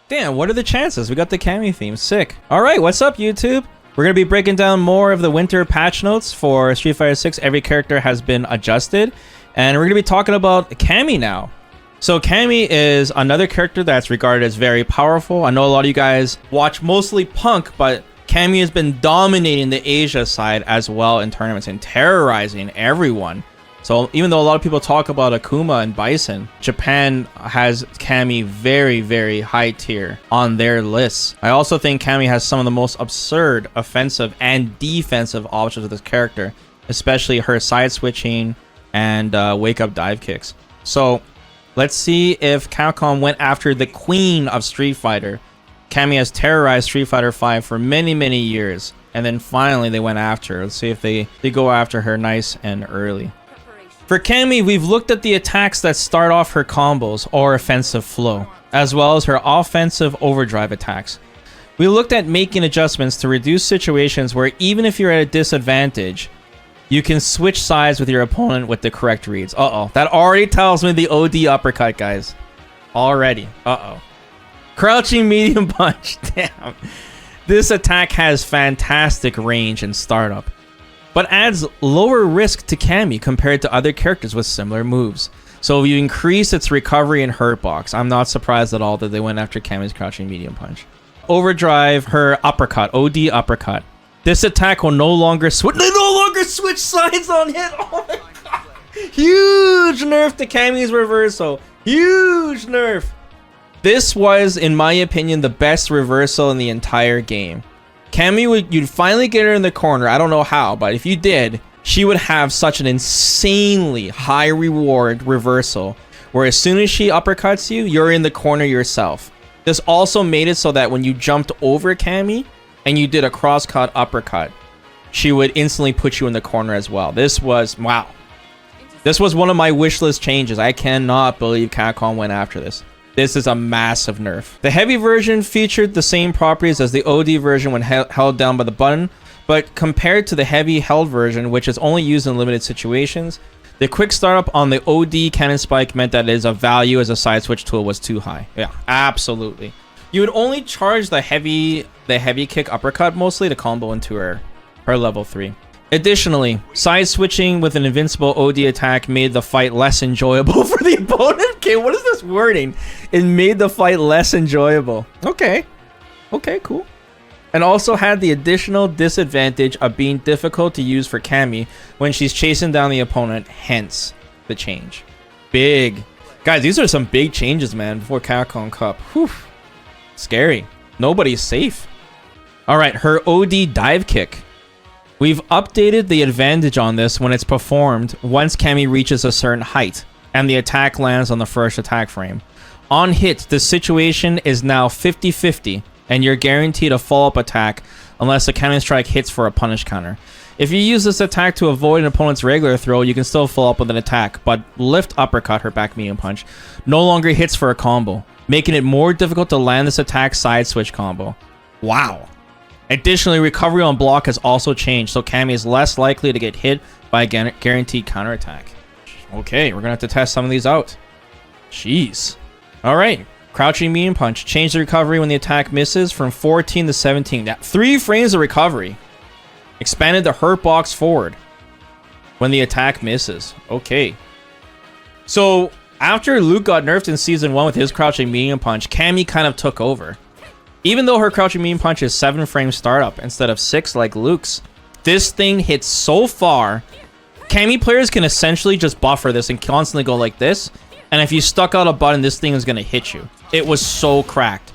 Damn, what are the chances? We got the Cammy theme. Sick. All right, what's up, YouTube? We're going to be breaking down more of the winter patch notes for Street Fighter 6. Every character has been adjusted. And we're going to be talking about Cammy now. So Cammy is another character that's regarded as very powerful. I know a lot of you guys watch mostly Punk, but Cammy has been dominating the Asia side as well in tournaments and terrorizing everyone. So even though a lot of people talk about Akuma and Bison, Japan has Cammy very, very high tier on their lists. I also think Cammy has some of the most absurd offensive and defensive options of this character, especially her side switching and wake up dive kicks. So let's see if Capcom went after the queen of Street Fighter. Cammy has terrorized Street Fighter V for many, many years, and then finally they went after her. Let's see if they go after her nice and early. For Cammy, we've looked at the attacks that start off her combos or offensive flow, as well as her offensive overdrive attacks. We looked at making adjustments to reduce situations where even if you're at a disadvantage, you can switch sides with your opponent with the correct reads. Uh-oh. That already tells me the OD uppercut, guys. Already. Uh-oh. Crouching medium punch. Damn. This attack has fantastic range and startup, but adds lower risk to Cammy compared to other characters with similar moves. So you increase its recovery and hurt box. I'm not surprised at all that they went after Cammy's crouching medium punch. Overdrive, her uppercut, OD uppercut. This attack will no longer switch sides on hit. Oh my god. Huge nerf to Cammy's reversal. Huge nerf. This was, in my opinion, the best reversal in the entire game. Cammy you'd finally get her in the corner. I don't know how, but if you did, she would have such an insanely high reward reversal where as soon as she uppercuts you, you're in the corner yourself. This also made it so that when you jumped over Cammy and you did a cross-cut uppercut, she would instantly put you in the corner as well. This was, wow. This was one of my wish list changes. I cannot believe Capcom went after this. This is a massive nerf. The heavy version featured the same properties as the OD version when held down by the button, but compared to the heavy held version, which is only used in limited situations, the quick startup on the OD cannon spike meant that its value as a side switch tool was too high. Yeah, absolutely. You would only charge the heavy kick uppercut mostly to combo into her level 3. Additionally, side switching with an invincible OD attack made the fight less enjoyable for the opponent. Okay, what is this wording? It made the fight less enjoyable. Okay, cool. And also had the additional disadvantage of being difficult to use for Cammy when she's chasing down the opponent, hence the change. Big. Guys, these are some big changes, man, before Capcom Cup. Whew. Scary. Nobody's safe. Alright, her OD dive kick. We've updated the advantage on this when it's performed once Cammy reaches a certain height and the attack lands on the first attack frame. On hit, the situation is now 50-50 and you're guaranteed a follow-up attack unless the cannon strike hits for a punish counter. If you use this attack to avoid an opponent's regular throw, you can still follow up with an attack, but lift uppercut, her back medium punch, no longer hits for a combo, making it more difficult to land this attack side switch combo. Wow. Additionally, recovery on block has also changed, so Cammy is less likely to get hit by a guaranteed counterattack. Okay, we're gonna have to test some of these out. Jeez. Alright, crouching medium punch. Change the recovery when the attack misses from 14 to 17. That 3 frames of recovery. Expanded the hurt box forward when the attack misses. Okay. So, after Luke got nerfed in Season 1 with his crouching medium punch, Cammy kind of took over. Even though her crouching medium punch is 7 frame startup instead of 6 like Luke's, this thing hits so far. Cammy players can essentially just buffer this and constantly go like this, and if you stuck out a button, this thing is going to hit you. It was so cracked.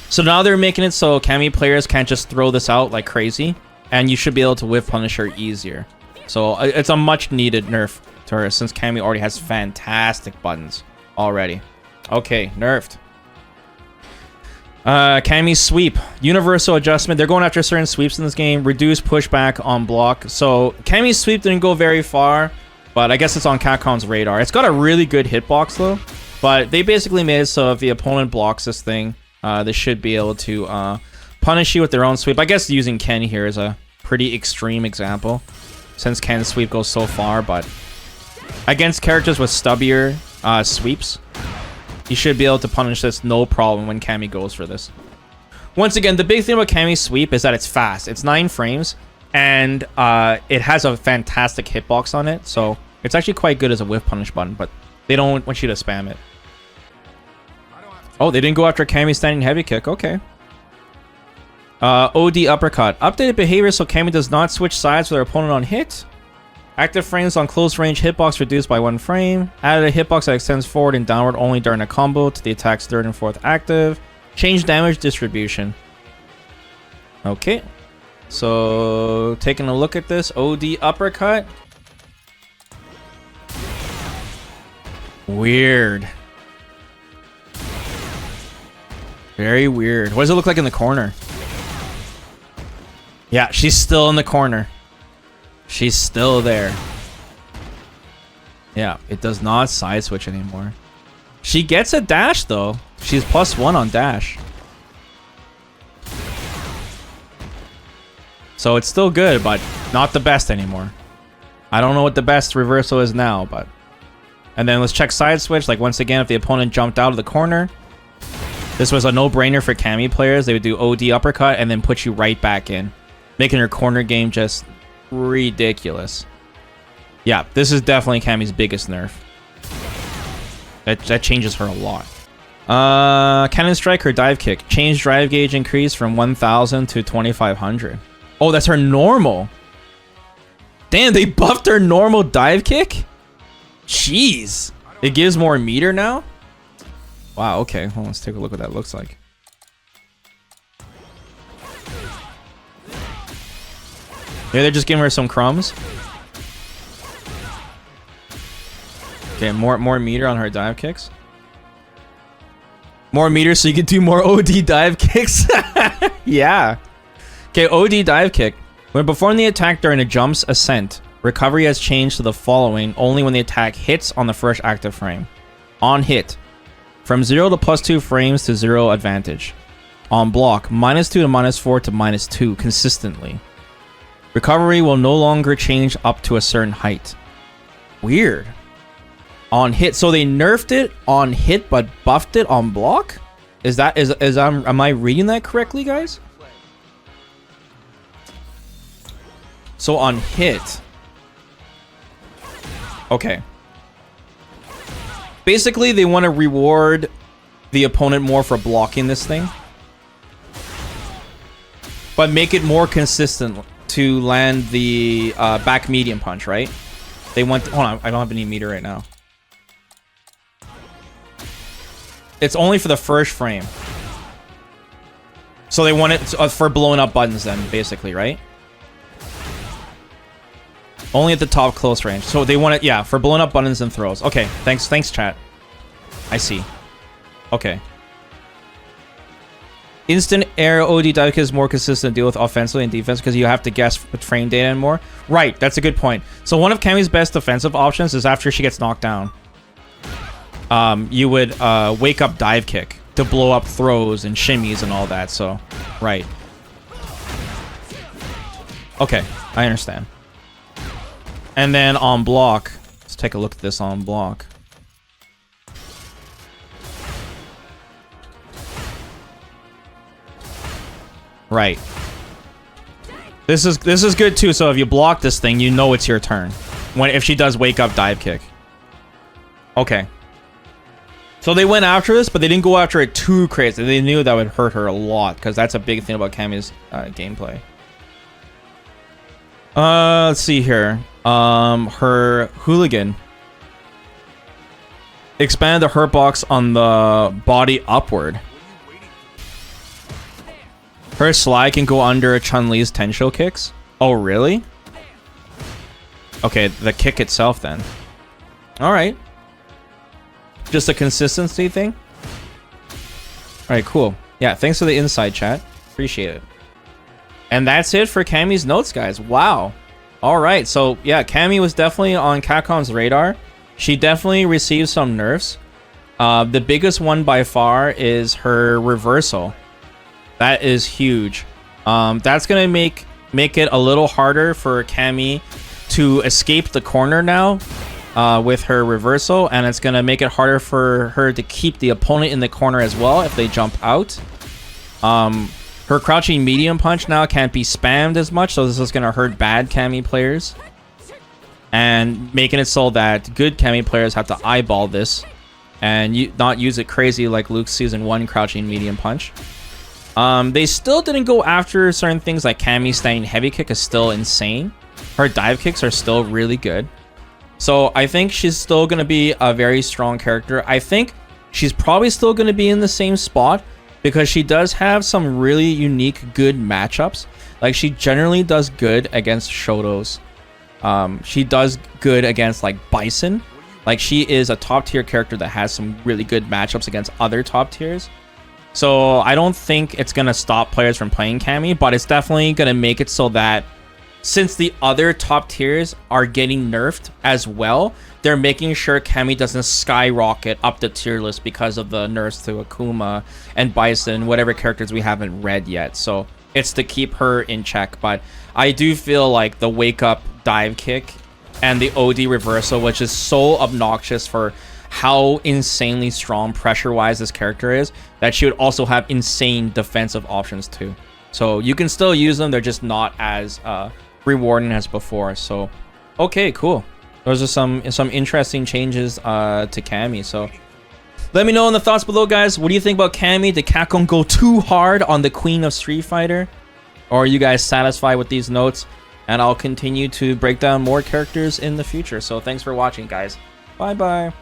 So now they're making it so Cammy players can't just throw this out like crazy, and you should be able to whiff punish her easier. So it's a much needed nerf to her since Cammy already has fantastic buttons already. Okay, nerfed. Cammy's sweep. Universal adjustment. They're going after certain sweeps in this game. Reduce pushback on block. So Cammy's sweep didn't go very far, but I guess it's on Capcom's radar. It's got a really good hitbox though, but they basically made it so if the opponent blocks this thing, they should be able to punish you with their own sweep. I guess using Ken here is a pretty extreme example since Ken's sweep goes so far, but against characters with stubbier sweeps, You should be able to punish this no problem when Cammy goes for this. Once again, the big thing about Cammy's sweep is that it's fast. It's 9 frames, and it has a fantastic hitbox on it, so it's actually quite good as a whiff punish button, but they don't want you to spam it. Oh, they didn't go after Cammy's standing heavy kick. Okay. OD uppercut. Updated behavior so Cammy does not switch sides with her opponent on hit. Active frames on close range hitbox reduced by 1 frame. Added a hitbox that extends forward and downward only during a combo to the attack's 3rd and 4th active. Change damage distribution. Okay. So, taking a look at this. OD uppercut. Weird. Very weird. What does it look like in the corner? Yeah, she's still in the corner. She's still there. Yeah, it does not side switch anymore. She gets a dash though. She's +1 on dash. So it's still good, but not the best anymore. I don't know what the best reversal is now, but... And then let's check side switch. Like once again, if the opponent jumped out of the corner, this was a no-brainer for Cammy players. They would do OD uppercut and then put you right back in, making her corner game just ridiculous. Yeah, this is definitely Cammy's biggest nerf. That changes her a lot. Cannon strike or dive kick. Change drive gauge increase from 1000 to 2500. Oh, that's her normal. Damn, they buffed her normal dive kick? Jeez. It gives more meter now? Wow, okay. Well, let's take a look what that looks like. Yeah, they're just giving her some crumbs. Okay, more meter on her dive kicks. More meter so you can do more OD dive kicks. Yeah. Okay, OD dive kick. When performing the attack during a jump's ascent, recovery has changed to the following only when the attack hits on the first active frame. On hit, from 0 to +2 frames to 0 advantage. On block, -2 to -4 to -2 consistently. Recovery will no longer change up to a certain height. Weird. On hit, so they nerfed it on hit but buffed it on block? Am I reading that correctly, guys? So on hit. Okay. Basically, they want to reward the opponent more for blocking this thing, but make it more consistent to land the back medium punch, right? They want... Hold on, I don't have any meter right now. It's only for the first frame. So they want it for blowing up buttons then, basically, right? Only at the top close range. So they want it, yeah, for blowing up buttons and throws. Okay, thanks, chat. I see. Okay. Instant air OD dive kick is more consistent to deal with offensively and defense because you have to guess with frame data and more. Right, that's a good point. So one of Cammy's best defensive options is after she gets knocked down. You would wake up dive kick to blow up throws and shimmies and all that, so... Right. Okay, I understand. And then on block, let's take a look at this on block. Right. This is good too. So if you block this thing, you know it's your turn. If she does wake up dive kick. Okay. So they went after this, but they didn't go after it too crazy. They knew that would hurt her a lot because that's a big thing about Cammy's gameplay. Let's see here. Her hooligan expand the hurt box on the body upward. Her slide can go under Chun-Li's Tensho kicks. Oh, really? Okay, the kick itself then. All right. Just a consistency thing. All right, cool. Yeah, thanks for the inside, chat. Appreciate it. And that's it for Cammy's notes, guys. Wow. All right, so yeah, Cammy was definitely on Capcom's radar. She definitely received some nerfs. The biggest one by far is her reversal. That is huge. That's gonna make it a little harder for Cammy to escape the corner now with her reversal, and it's going to make it harder for her to keep the opponent in the corner as well if they jump out. Her crouching medium punch now can't be spammed as much, so this is going to hurt bad Cammy players. And making it so that good Cammy players have to eyeball this and not use it crazy like Luke's Season 1 crouching medium punch. They still didn't go after certain things, like Cammy's standing heavy kick is still insane. Her dive kicks are still really good. So I think she's still going to be a very strong character. I think she's probably still going to be in the same spot because she does have some really unique good matchups. Like, she generally does good against Shotos. She does good against like Bison. Like, she is a top tier character that has some really good matchups against other top tiers. So I don't think it's going to stop players from playing Cammy, but it's definitely going to make it so that since the other top tiers are getting nerfed as well, they're making sure Cammy doesn't skyrocket up the tier list because of the nerfs to Akuma and Bison, whatever characters we haven't read yet. So it's to keep her in check. But I do feel like the wake up dive kick and the OD reversal, which is so obnoxious for how insanely strong pressure wise this character is, that she would also have insane defensive options too. So you can still use them, they're just not as rewarding as before. So okay, cool. Those are some interesting changes to Cammy. So let me know in the thoughts below, guys. What do you think about Cammy? Did Capcom go too hard on the Queen of Street Fighter, or are you guys satisfied with these notes? And I'll continue to break down more characters in the future. So thanks for watching, guys. Bye bye.